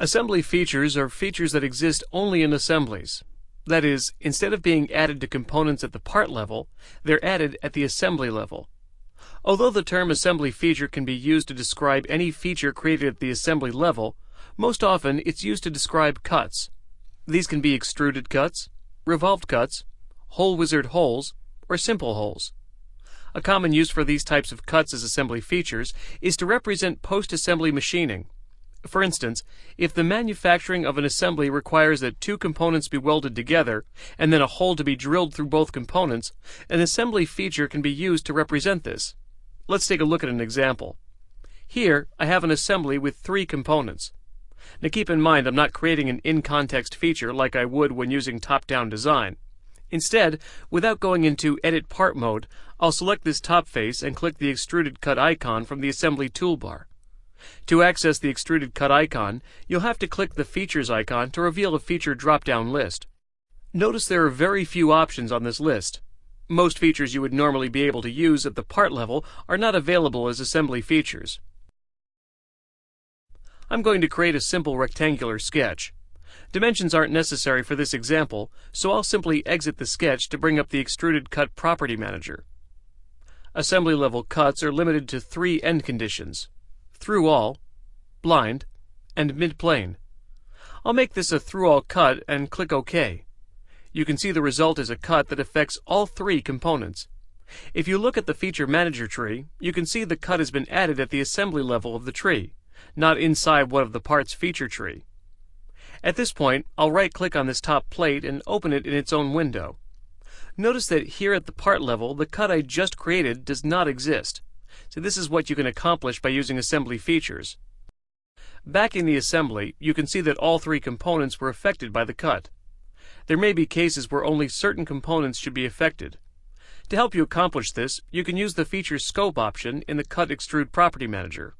Assembly features are features that exist only in assemblies. That is, instead of being added to components at the part level, they're added at the assembly level. Although the term assembly feature can be used to describe any feature created at the assembly level, most often it's used to describe cuts. These can be extruded cuts, revolved cuts, hole wizard holes, or simple holes. A common use for these types of cuts as assembly features is to represent post-assembly machining. For instance, if the manufacturing of an assembly requires that two components be welded together and then a hole to be drilled through both components, an assembly feature can be used to represent this. Let's take a look at an example. Here, I have an assembly with three components. Now keep in mind I'm not creating an in-context feature like I would when using top-down design. Instead, without going into Edit Part mode, I'll select this top face and click the Extruded Cut icon from the Assembly toolbar. To access the Extruded Cut icon, you'll have to click the Features icon to reveal a feature drop-down list. Notice there are very few options on this list. Most features you would normally be able to use at the part level are not available as assembly features. I'm going to create a simple rectangular sketch. Dimensions aren't necessary for this example, so I'll simply exit the sketch to bring up the Extruded Cut Property Manager. Assembly level cuts are limited to three end conditions: through all, blind, and mid-plane. I'll make this a through all cut and click OK. You can see the result is a cut that affects all three components. If you look at the Feature Manager tree, you can see the cut has been added at the assembly level of the tree, not inside one of the parts feature tree. At this point, I'll right-click on this top plate and open it in its own window. Notice that here at the part level, the cut I just created does not exist. So this is what you can accomplish by using assembly features. Back in the assembly, you can see that all three components were affected by the cut. There may be cases where only certain components should be affected. To help you accomplish this, you can use the Feature Scope option in the Cut Extrude Property Manager.